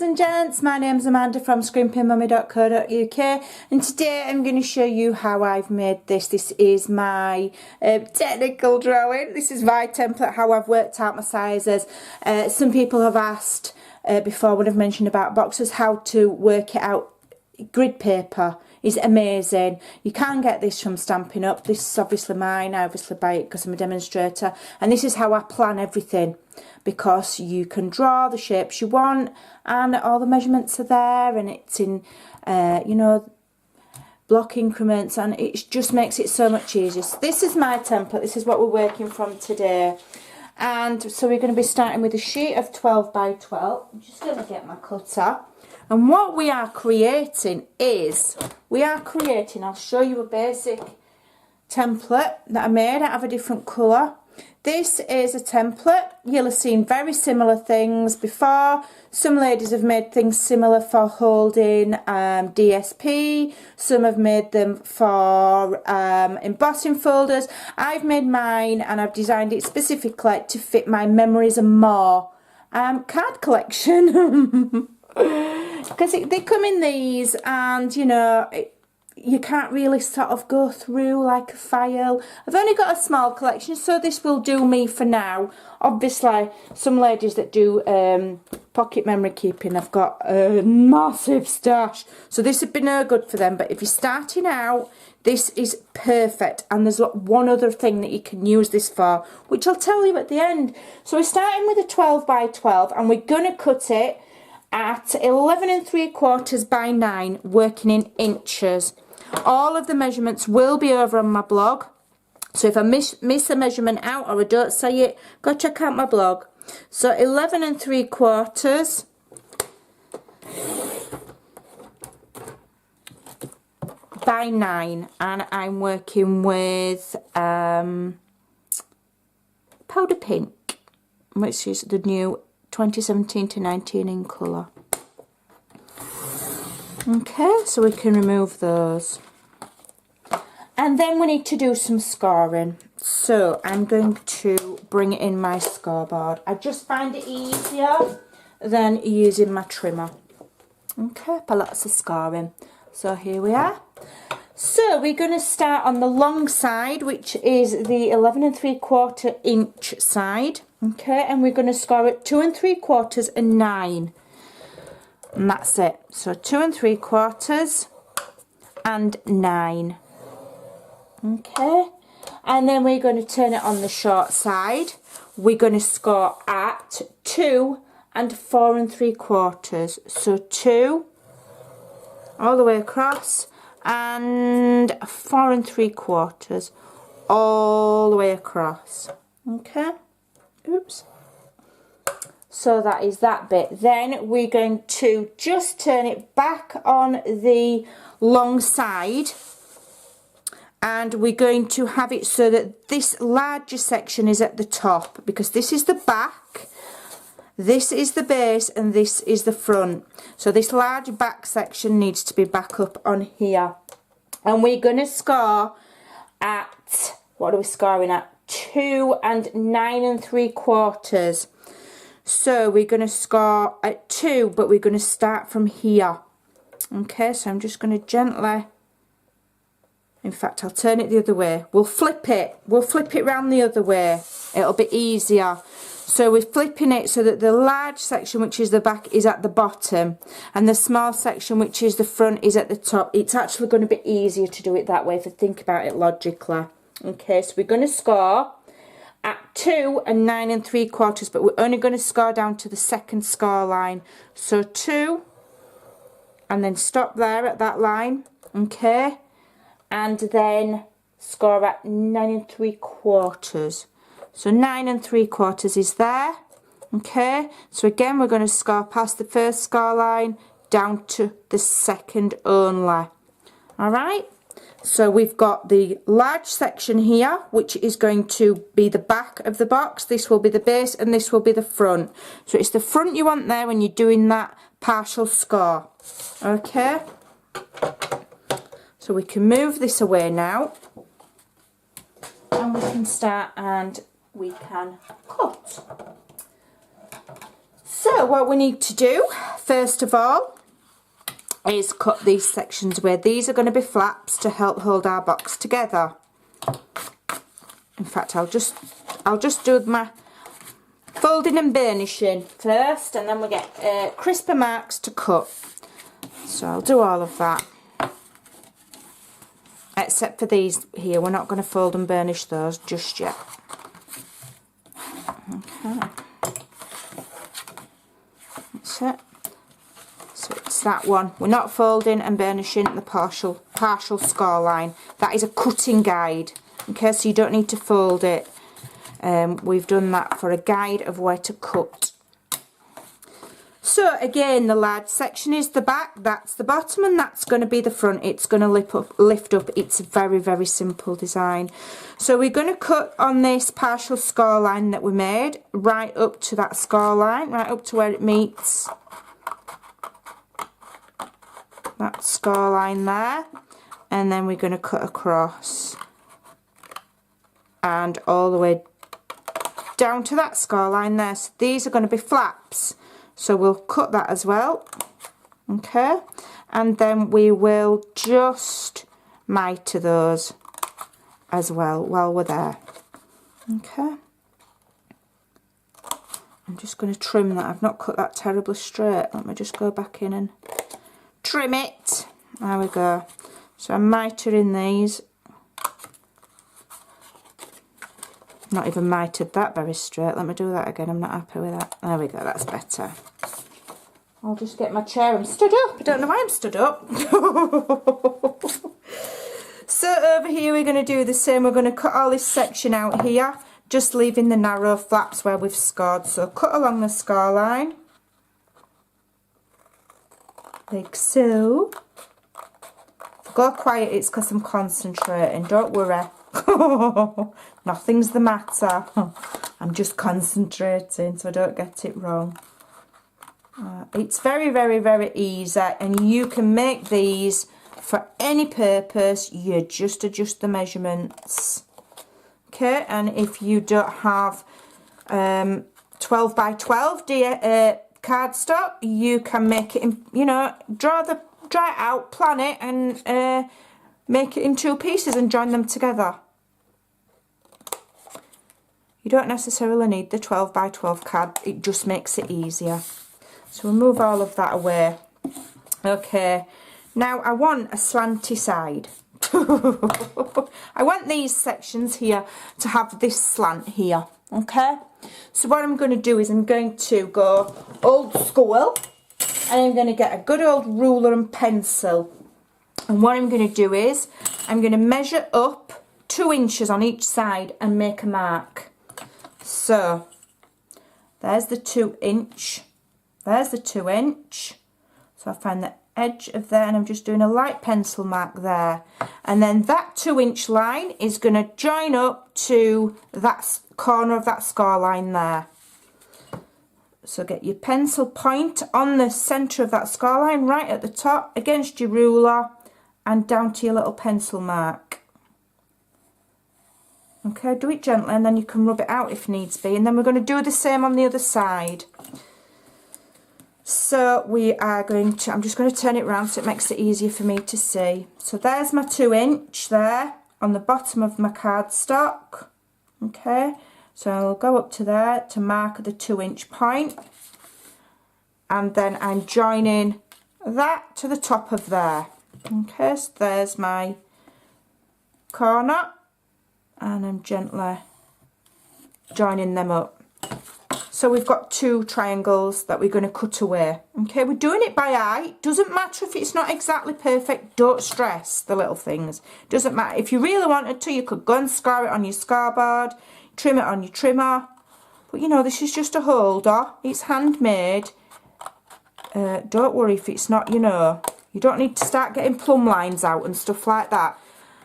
ladies and gents, my name's Amanda from Scrimpingmommy.co.uk, and today I'm going to show you how I've made this. This is my technical drawing. This is my template, how I've worked out my sizes. Some people have asked before when I've mentioned about boxes how to work it out. Grid paper is amazing. You can get this from Stampin' Up. This is obviously mine. I obviously buy it because I'm a demonstrator, and this is how I plan everything, because you can draw the shapes you want and all the measurements are there, and it's in you know, block increments, and it just makes it so much easier. So this is my template. This is what we're working from today, and so we're going to be starting with a sheet of 12 by 12. I'm just going to get my cutter. And what we are creating is, I'll show you a basic template that I made out of a different colour. This is a template. You'll have seen very similar things before. Some ladies have made things similar for holding DSP. Some have made them for embossing folders. I've made mine and I've designed it specifically to fit my Memories and More card collection. Because they come in these, and you know, you can't really sort of go through like a file. I've only got a small collection, so this will do me for now. Obviously, some ladies that do pocket memory keeping have got a massive stash, so this would be no good for them. But if you're starting out, this is perfect. And there's one other thing that you can use this for, which I'll tell you at the end. So we're starting with a 12 by 12, and we're going to cut it at 11 3/4 by 9, working in inches. All of the measurements will be over on my blog, so if I miss a measurement out or I don't say it, go check out my blog. So 11 3/4 by 9, and I'm working with powder pink, which is the new 2017 to 19 in colour. Okay, so we can remove those. And then we need to do some scoring. So I'm going to bring in my scoreboard. I just find it easier than using my trimmer. Okay, for lots of scoring. So here we are. So we're going to start on the long side, which is the 11 3/4 inch side. Okay, and we're going to score at 2 3/4 and 9. And that's it. So 2 3/4 and 9. Okay, and then we're going to turn it on the short side. We're going to score at 2 and 4 3/4. So 2 all the way across, and 4 3/4 all the way across. Okay, oops. So that is that bit. Then we're going to just turn it back on the long side, and we're going to have it so that this larger section is at the top, because this is the back, this is the base, and this is the front. So this large back section needs to be back up on here. And we're going to score at, what are we scoring at? 2 and 9 3/4. So we're going to score at 2, but we're going to start from here. Okay, so I'm just going to gently, in fact I'll turn it the other way. We'll flip it round the other way. It'll be easier. So we're flipping it so that the large section, which is the back, is at the bottom, and the small section, which is the front, is at the top. It's actually going to be easier to do it that way if you think about it logically. Okay, so we're going to score at 2 and 9 3/4, but we're only going to score down to the second score line. So 2, and then stop there at that line. Okay, and then score at 9 3/4. So 9 3/4 is there. Okay, so again we're going to score past the first score line down to the second only. Alright, so we've got the large section here, which is going to be the back of the box. This will be the base, and this will be the front. So it's the front you want there when you're doing that partial score. Okay, so we can move this away now, and we can start and we can cut. So what we need to do, first of all, is cut these sections away. These are going to be flaps to help hold our box together. In fact, I'll just do my folding and burnishing first, and then we'll get crisper marks to cut. So I'll do all of that. Except for these here, we're not going to fold and burnish those just yet. Okay. That's it. So it's that one. We're not folding and burnishing the partial score line. That is a cutting guide. Okay, so you don't need to fold it. We've done that for a guide of where to cut. So again, the large section is the back, that's the bottom, and that's going to be the front. It's going to lift up. It's a very, very simple design. So we're going to cut on this partial score line that we made, right up to that score line, right up to where it meets that score line there. And then we're going to cut across and all the way down to that score line there. So these are going to be flaps. So we'll cut that as well, okay, and then we will just miter those as well while we're there, okay. I'm just going to trim that. I've not cut that terribly straight. Let me just go back in and trim it. There we go. So I'm mitering these. Not even mitered that very straight. Let me do that again. I'm not happy with that. There we go. That's better. I'll just get my chair. I'm stood up. I don't know why I'm stood up. So over here we're going to do the same. We're going to cut all this section out here, just leaving the narrow flaps where we've scored. So cut along the score line, like so. If I go quiet, it's because I'm concentrating. Don't worry. Nothing's the matter. I'm just concentrating so I don't get it wrong. It's very, very, very easy, and you can make these for any purpose. You just adjust the measurements, okay. And if you don't have 12 by 12 cardstock, you can make it in, you know, draw it out, plan it, and make it in 2 pieces and join them together. You don't necessarily need the 12 by 12 card, it just makes it easier. So we'll move all of that away. Okay, now I want a slanty side. I want these sections here to have this slant here, okay? So what I'm going to do is I'm going to go old school, and I'm going to get a good old ruler and pencil. And what I'm going to do is I'm going to measure up 2 inches on each side and make a mark. So there's the 2 inch, there's the 2 inch. So I find the edge of there and I'm just doing a light pencil mark there. And then that 2 inch line is going to join up to that corner of that score line there. So get your pencil point on the centre of that score line, right at the top against your ruler, and down to your little pencil mark. Okay, do it gently and then you can rub it out if needs be. And then we're going to do the same on the other side. So we are going to, I'm just going to turn it around so it makes it easier for me to see. So there's my 2 inch there on the bottom of my cardstock. Okay, so I'll go up to there to mark the 2 inch point. And then I'm joining that to the top of there. Okay, so there's my corner. And I'm gently joining them up. So we've got 2 triangles that we're going to cut away. Okay, we're doing it by eye. Doesn't matter if it's not exactly perfect. Don't stress the little things. Doesn't matter. If you really wanted to, you could go and score it on your scoreboard, trim it on your trimmer. But you know, this is just a holder. It's handmade. Don't worry if it's not, you know. You don't need to start getting plumb lines out and stuff like that.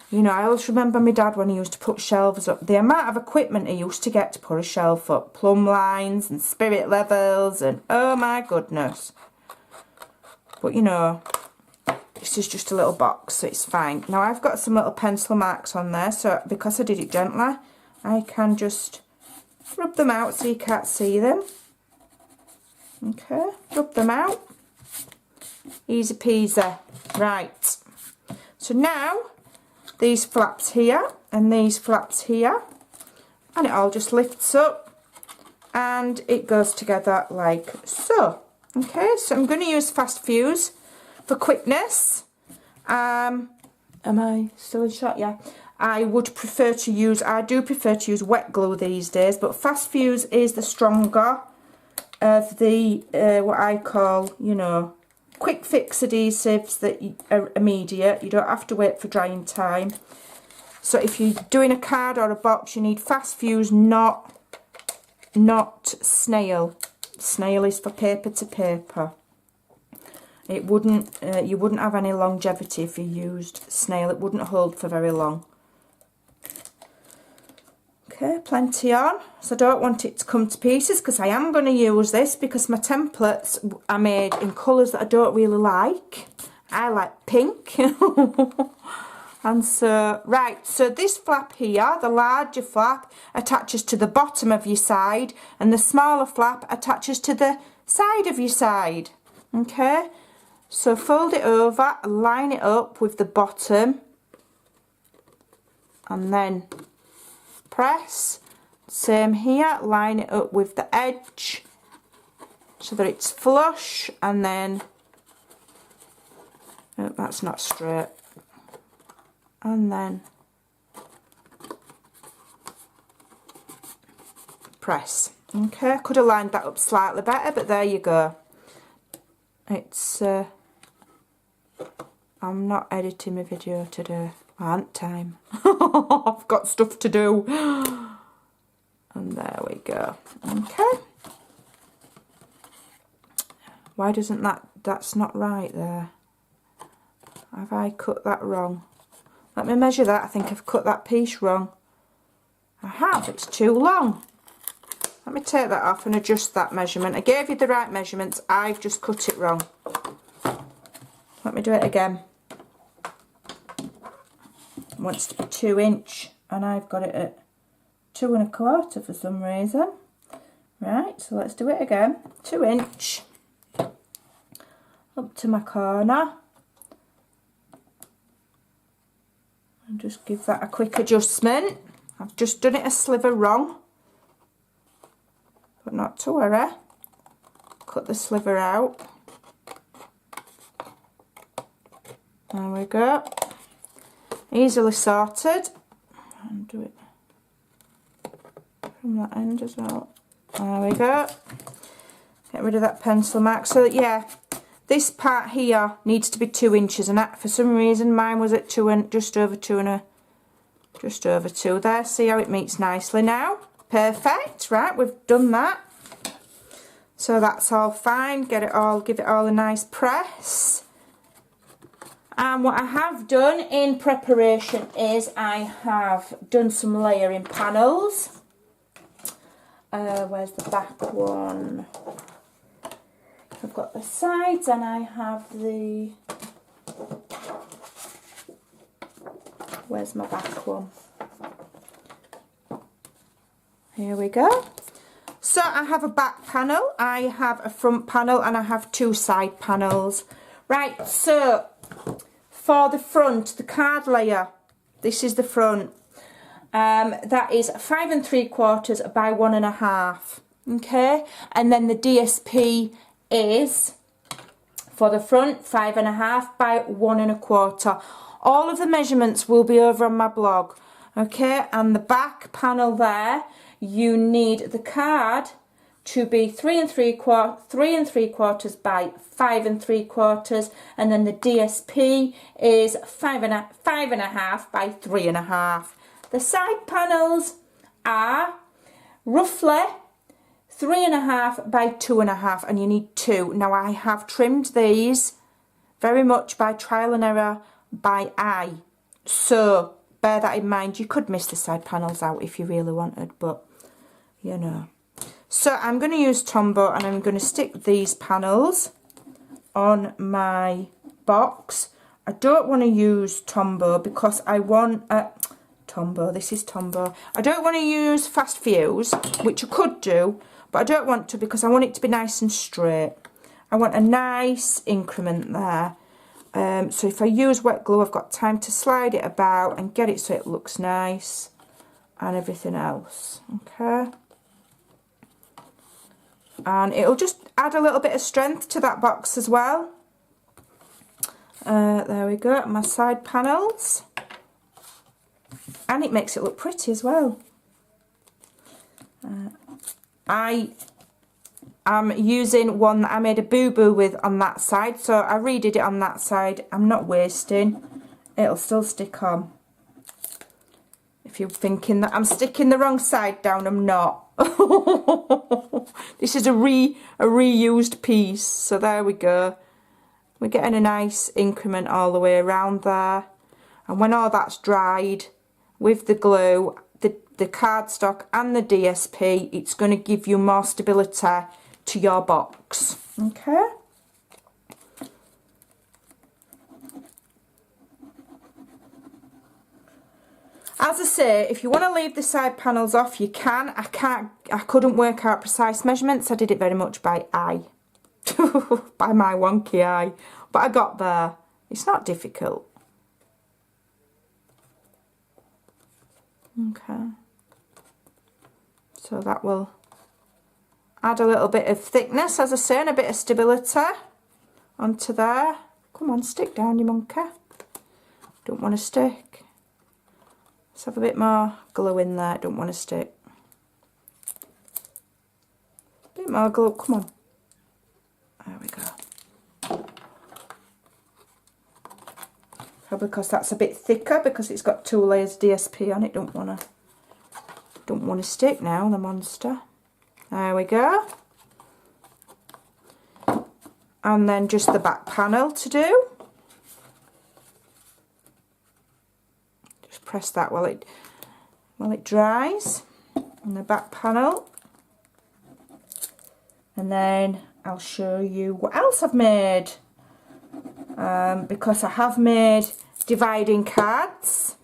You know, I always remember my dad when he used to put shelves up. The amount of equipment he used to get to put a shelf up. Plumb lines and spirit levels and oh my goodness. But you know, this is just a little box, so it's fine. Now I've got some little pencil marks on there, so because I did it gently, I can just rub them out so you can't see them. Okay, rub them out. Easy peasy. Right, so now these flaps here and these flaps here, and it all just lifts up and it goes together like so. Okay, so I'm going to use fast fuse for quickness. Am I still in shot? Yeah. I do prefer to use wet glue these days, but fast fuse is the stronger of the what I call, you know, quick fix adhesives that are immediate. You don't have to wait for drying time. So if you're doing a card or a box, you need fast fuse, not snail. Snail is for paper to paper. It wouldn't, you wouldn't have any longevity if you used snail. It wouldn't hold for very long. Okay, plenty on. So I don't want it to come to pieces because I am going to use this because my templates are made in colours that I don't really like. I like pink. And so, right, so this flap here, the larger flap, attaches to the bottom of your side, and the smaller flap attaches to the side of your side. Okay, so fold it over, line it up with the bottom, and then press. Same here, line it up with the edge so that it's flush, and then, oh, that's not straight. And then press. Okay, could have lined that up slightly better, but there you go. It's I'm not editing my video today. I haven't time. I've got stuff to do. And there we go. Okay. Why doesn't that's not right there? Have I cut that wrong? Let me measure that. I think I've cut that piece wrong. I have. It's too long. Let me take that off and adjust that measurement. I gave you the right measurements. I've just cut it wrong. Let me do it again. It wants to be 2 inch and I've got it at 2 1/4 for some reason. Right, so let's do it again. 2 inch. Up to my corner. And just give that a quick adjustment. I've just done it a sliver wrong, but not to worry. Cut the sliver out. There we go. Easily sorted. And do it from that end as well. There we go. Get rid of that pencil mark. So yeah, this part here needs to be 2 inches, and that, for some reason mine was at 2 and just over 2 there. See how it meets nicely now? Perfect. Right, we've done that. So that's all fine. Give it all a nice press. And what I have done in preparation is I have done some layering panels. Where's the back one? I've got the sides and I have the... Where's my back one? Here we go. So I have a back panel, I have a front panel, and I have 2 side panels. Right, so for the front, the card layer, this is the front. That is 5 3/4 by 1 1/2. Okay, and then the DSP is, for the front, 5 1/2 by 1 1/4. All of the measurements will be over on my blog. Okay, and the back panel there, you need the card to be 3 3/4 by 5 3/4, and then the DSP is 5 1/2 by 3 1/2. The side panels are roughly 3 1/2 by 2 1/2, and you need 2. Now I have trimmed these very much by trial and error by eye, so bear that in mind. You could miss the side panels out if you really wanted, but you know. So I'm going to use Tombow, and I'm going to stick these panels on my box. I don't want to use Tombow because I want Tombow. This is Tombow. I don't want to use Fast Fuse, which I could do, but but I don't want to because I want it to be nice and straight. I want a nice increment there. So if I use wet glue, I've got time to slide it about and get it so it looks nice and everything else. Okay. And it'll just add a little bit of strength to that box as well. There we go, my side panels. And it makes it look pretty as well. I am using one that I made a boo-boo with on that side, so I redid it on that side. I'm not wasting. It'll still stick on. If you're thinking that I'm sticking the wrong side down, I'm not. This is a reused piece, so there we go. We're getting a nice increment all the way around there. And when all that's dried, with the glue, the cardstock and the DSP, it's going to give you more stability to your box. Okay. As I say, if you want to leave the side panels off, you can. I couldn't work out precise measurements. I did it very much by eye. By my wonky eye. But I got there. It's not difficult. Okay. So that will add a little bit of thickness, as I say, and a bit of stability onto there. Come on, stick down, you monkey. Don't want to stick. Let's have a bit more glue in there. Don't want to stick. Bit more glue, come on. There we go. Probably because that's a bit thicker because it's got 2 layers DSP on it. Don't want to stick now, the monster. There we go. And then just the back panel to do. Just press that while it dries. And the back panel. And then I'll show you what else I've made. Because I have made dividing cards.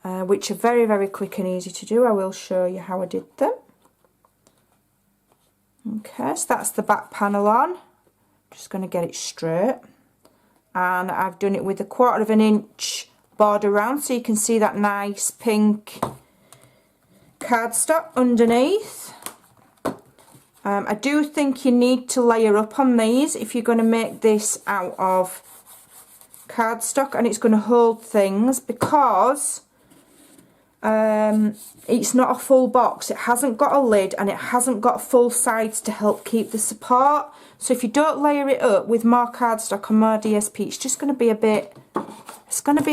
Which are very, very quick and easy to do. I will show you how I did them. Okay, so that's the back panel on. Just going to get it straight. And I've done it with a 1/4 inch border round, so you can see that nice pink cardstock underneath. I do think you need to layer up on these if you're going to make this out of cardstock and it's going to hold things, because it's not a full box. It hasn't got a lid and it hasn't got full sides to help keep the support. So if you don't layer it up with more cardstock and more DSP, it's just going to be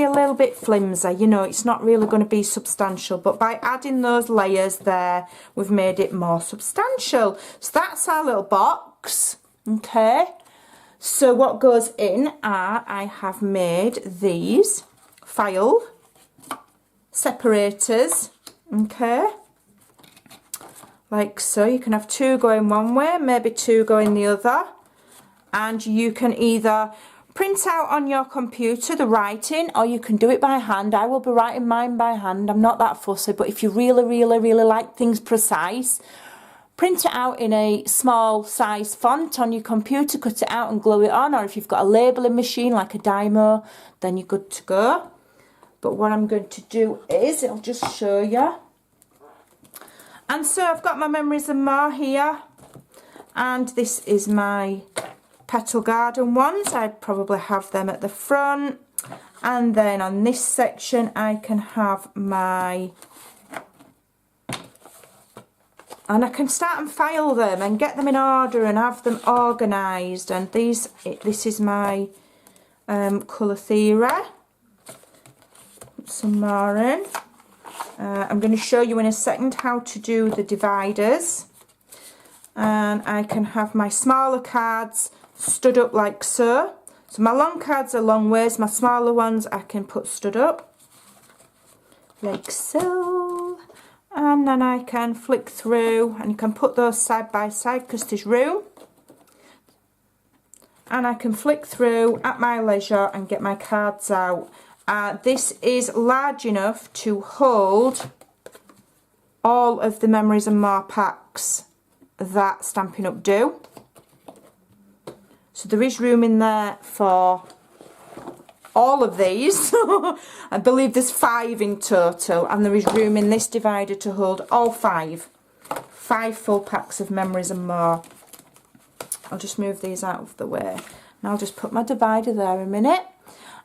a little bit flimsy, you know, it's not really going to be substantial. But by adding those layers there, we've made it more substantial. So that's our little box. Okay, so what goes in are, I have made these file separators, okay, like so. You can have 2 going one way, maybe 2 going the other, and you can either print out on your computer the writing, or you can do it by hand. I will be writing mine by hand. I'm not that fussy, but if you really like things precise, print it out in a small size font on your computer, cut it out and glue it on, or if you've got a labelling machine like a Dymo, then you're good to go. But what I'm going to do is, I'll just show you. And so I've got my Memories and More here, and this is my Petal Garden ones. I'd probably have them at the front, and then on this section I can have my, and I can start and file them and get them in order and have them organised. And this is my colour theory. Put some more in. I'm going to show you in a second how to do the dividers. And I can have my smaller cards stood up like so. So my long cards are long ways, my smaller ones I can put stood up like so. And then I can flick through, and you can put those side by side because there's room. And I can flick through at my leisure and get my cards out. This is large enough to hold all of the Memories and More packs that Stampin' Up! Do. So there is room in there for all of these. I believe there's 5 in total, and there is room in this divider to hold all 5. 5 full packs of Memories and More. I'll just move these out of the way, and I'll just put my divider there a minute.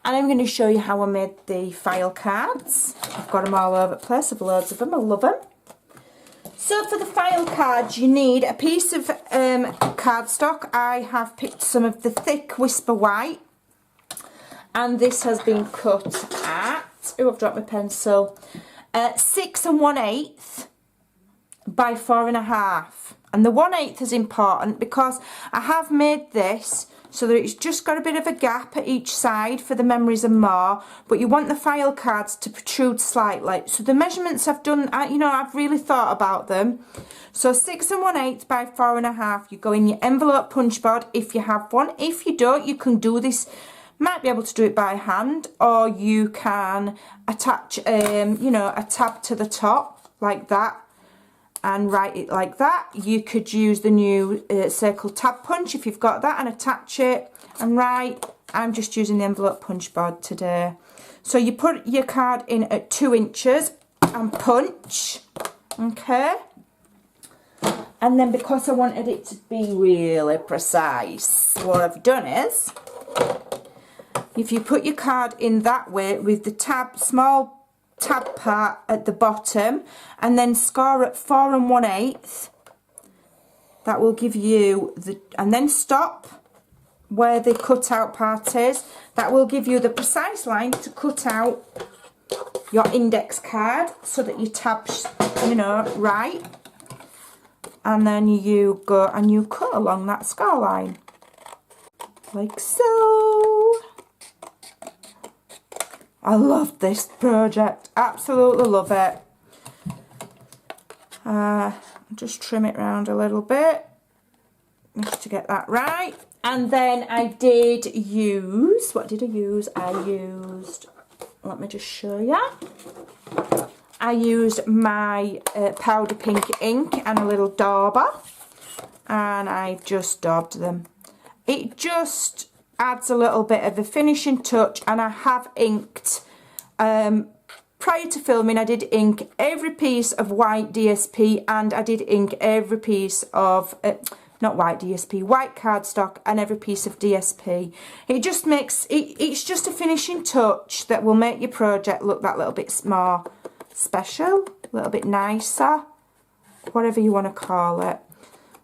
And I'm going to show you how I made the file cards. I've got them all over the place. I've loads of them. I love them. So for the file cards, you need a piece of cardstock. I have picked some of the thick Whisper White, and this has been cut at, oh, I've dropped my pencil, 6 1/8 by 4 1/2. And the 1/8 is important because I have made this so that it's just got a bit of a gap at each side for the Memories and More, but you want the file cards to protrude slightly. So the measurements I've done, you know, I've really thought about them. So 6 1/8 by 4 1/2, you go in your envelope punch board if you have one. If you don't, you can do this, might be able to do it by hand, or you can attach, you know, a tab to the top like that, and write it like that. You could use the new circle tab punch if you've got that and attach it and write. I'm just using the envelope punch board today. So you put your card in at 2 inches and punch, okay? And then because I wanted it to be really precise, what I've done is, if you put your card in that way with the tab, small tab part at the bottom, and then score at 4 1/8, that will give you the, and then stop where the cutout part is, that will give you the precise line to cut out your index card so that your tab's, you know, right, and then you go and you cut along that score line like so. I love this project, absolutely love it. Just trim it round a little bit just to get that right. And then I did use, what did I use? I used, let me just show you. I used my powder pink ink and a little dauber, and I just daubed them. It just adds a little bit of a finishing touch, and I have inked, prior to filming I did ink every piece of white DSP, and I did ink every piece of, not white DSP, white cardstock, and every piece of DSP. It just makes, it's just a finishing touch that will make your project look that little bit more special, a little bit nicer, whatever you want to call it.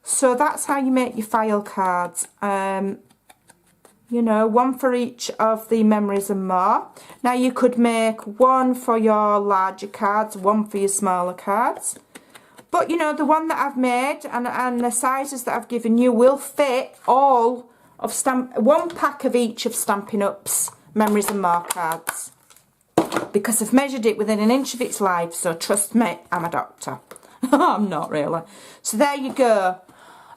So that's how you make your file cards. You know, one for each of the Memories and More. Now you could make one for your larger cards, one for your smaller cards. But you know, the one that I've made and the sizes that I've given you will fit all of one pack of each of Stampin' Up's Memories and More cards. Because I've measured it within an inch of its life, so trust me, I'm a doctor. I'm not really. So there you go.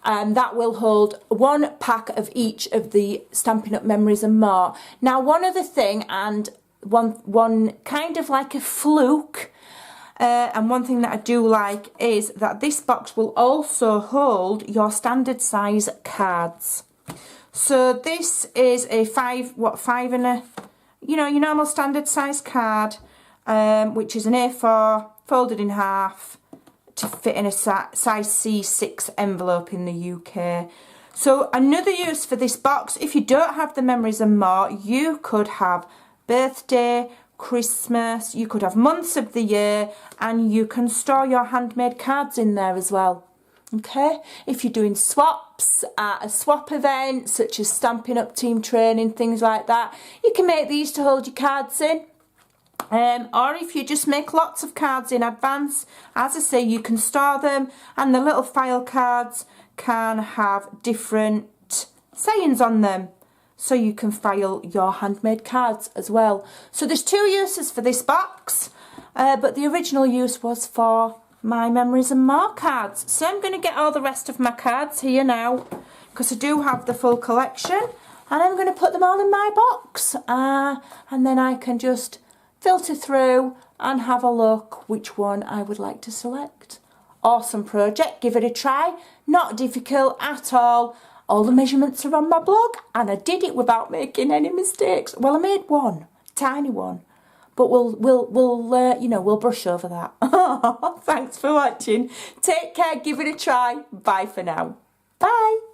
And that will hold one pack of each of the Stampin' Up! Memories and More. Now, one other thing, and one kind of like a fluke, and one thing that I do like is that this box will also hold your standard size cards. So this is a 5 and a, you know, your normal standard size card, which is an A4 folded in half, to fit in a size C6 envelope in the UK. So another use for this box, if you don't have the Memories and More, you could have birthday, Christmas, you could have months of the year, and you can store your handmade cards in there as well. Okay, if you're doing swaps at a swap event such as Stampin' Up! Team training, things like that, you can make these to hold your cards in. Or if you just make lots of cards in advance, as I say, you can store them, and the little file cards can have different sayings on them, so you can file your handmade cards as well. So there's 2 uses for this box, but the original use was for my Memories and More cards. So I'm going to get all the rest of my cards here now, because I do have the full collection, and I'm going to put them all in my box, and then I can just filter through and have a look which one I would like to select. Awesome project, give it a try, not difficult at all. All the measurements are on my blog and I did it without making any mistakes. Well, I made one, tiny one, but we'll brush over that. Thanks for watching. Take care, give it a try. Bye for now. Bye.